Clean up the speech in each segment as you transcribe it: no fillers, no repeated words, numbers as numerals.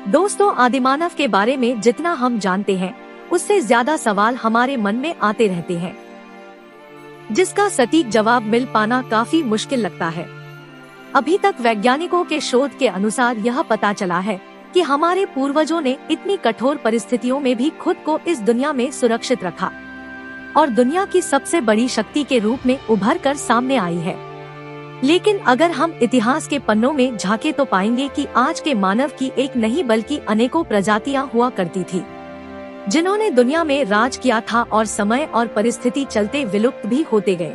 दोस्तों, आदिमानव के बारे में जितना हम जानते हैं उससे ज्यादा सवाल हमारे मन में आते रहते हैं, जिसका सटीक जवाब मिल पाना काफी मुश्किल लगता है। अभी तक वैज्ञानिकों के शोध के अनुसार यह पता चला है कि हमारे पूर्वजों ने इतनी कठोर परिस्थितियों में भी खुद को इस दुनिया में सुरक्षित रखा और दुनिया की सबसे बड़ी शक्ति के रूप में उभर कर सामने आई है। लेकिन अगर हम इतिहास के पन्नों में झांके तो पाएंगे कि आज के मानव की एक नहीं बल्कि अनेकों प्रजातियां हुआ करती थी, जिन्होंने दुनिया में राज किया था और समय और परिस्थिति चलते विलुप्त भी होते गए।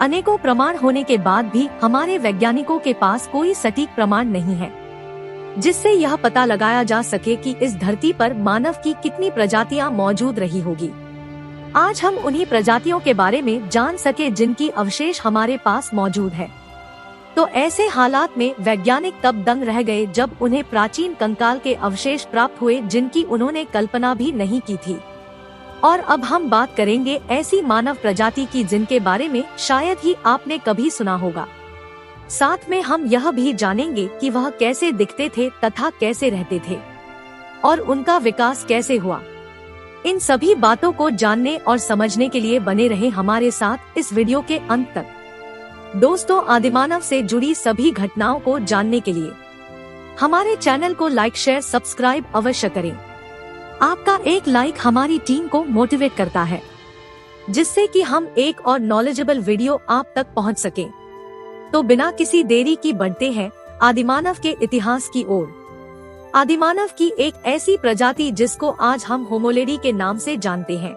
अनेकों प्रमाण होने के बाद भी हमारे वैज्ञानिकों के पास कोई सटीक प्रमाण नहीं है जिससे यह पता लगाया जा सके कि इस धरती पर मानव की कितनी प्रजातियां मौजूद रही होगी। आज हम उन्हीं प्रजातियों के बारे में जान सके जिनकी अवशेष हमारे पास मौजूद है। तो ऐसे हालात में वैज्ञानिक तब दंग रह गए जब उन्हें प्राचीन कंकाल के अवशेष प्राप्त हुए जिनकी उन्होंने कल्पना भी नहीं की थी। और अब हम बात करेंगे ऐसी मानव प्रजाति की जिनके बारे में शायद ही आपने कभी सुना होगा। साथ में हम यह भी जानेंगे कि वह कैसे दिखते थे तथा कैसे रहते थे और उनका विकास कैसे हुआ। इन सभी बातों को जानने और समझने के लिए बने रहे हमारे साथ इस वीडियो के अंत तक। दोस्तों, आदिमानव से जुड़ी सभी घटनाओं को जानने के लिए हमारे चैनल को लाइक, शेयर, सब्सक्राइब अवश्य करें। आपका एक लाइक हमारी टीम को मोटिवेट करता है, जिससे कि हम एक और नॉलेजेबल वीडियो आप तक पहुंच सके। तो बिना किसी देरी की बढ़ते हैं आदिमानव के इतिहास की ओर। आदिमानव की एक ऐसी प्रजाति जिसको आज हम होमोलेडी के नाम से जानते हैं।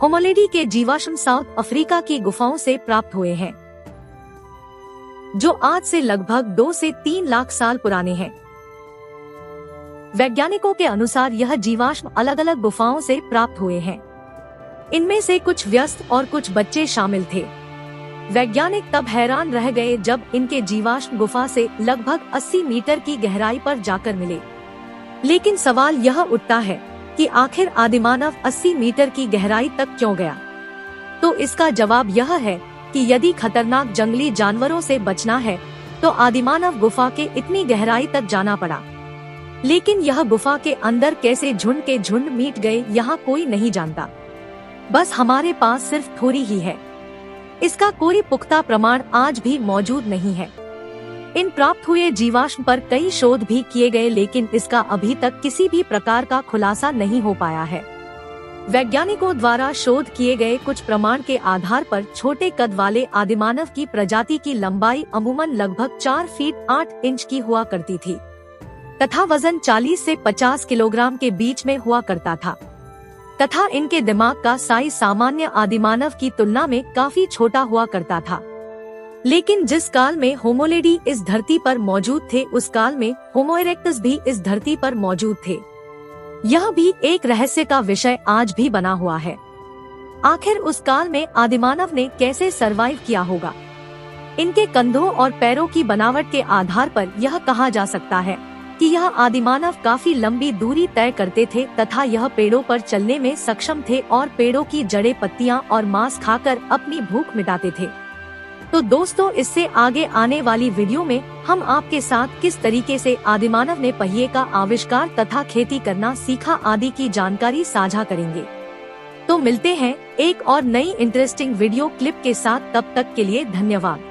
होमोलेडी के जीवाश्म साउथ अफ्रीका की गुफाओं से प्राप्त हुए हैं, जो आज से लगभग 2 से 3 लाख साल पुराने हैं। वैज्ञानिकों के अनुसार यह जीवाश्म अलग अलग गुफाओं से प्राप्त हुए हैं। इनमें से कुछ व्यस्त और कुछ बच्चे शामिल थे। वैज्ञानिक तब हैरान रह गए जब इनके जीवाश्म गुफा से लगभग 80 मीटर की गहराई पर जाकर मिले। लेकिन सवाल यह उठता है कि आखिर आदिमानव 80 मीटर की गहराई तक क्यों गया? तो इसका जवाब यह है कि यदि खतरनाक जंगली जानवरों से बचना है तो आदिमानव गुफा के इतनी गहराई तक जाना पड़ा। लेकिन यह गुफा के अंदर कैसे झुंड के झुंड मिट गए, यहाँ कोई नहीं जानता। बस हमारे पास सिर्फ थ्योरी ही है। इसका कोई पुख्ता प्रमाण आज भी मौजूद नहीं है। इन प्राप्त हुए जीवाश्म पर कई शोध भी किए गए, लेकिन इसका अभी तक किसी भी प्रकार का खुलासा नहीं हो पाया है। वैज्ञानिकों द्वारा शोध किए गए कुछ प्रमाण के आधार पर छोटे कद वाले आदिमानव की प्रजाति की लंबाई अमूमन लगभग 4 फीट 8 इंच की हुआ करती थी तथा वजन 40 से 50 किलोग्राम के बीच में हुआ करता था तथा इनके दिमाग का साइज सामान्य आदिमानव की तुलना में काफी छोटा हुआ करता था। लेकिन जिस काल में होमोलेडी इस धरती पर मौजूद थे, उस काल में होमो इरेक्टस भी इस धरती पर मौजूद थे। यह भी एक रहस्य का विषय आज भी बना हुआ है। आखिर उस काल में आदिमानव ने कैसे सरवाइव किया होगा? इनके कंधों और पैरों की बनावट के आधार पर यह कहा जा सकता है कि यह आदिमानव काफी लंबी दूरी तय करते थे तथा यह पेड़ों पर चलने में सक्षम थे और पेड़ों की जड़ें, पत्तियां और मांस खाकर अपनी भूख मिटाते थे। तो दोस्तों, इससे आगे आने वाली वीडियो में हम आपके साथ किस तरीके से आदिमानव ने पहिए का आविष्कार तथा खेती करना सीखा आदि की जानकारी साझा करेंगे। तो मिलते हैं एक और नई इंटरेस्टिंग वीडियो क्लिप के साथ। तब तक के लिए धन्यवाद।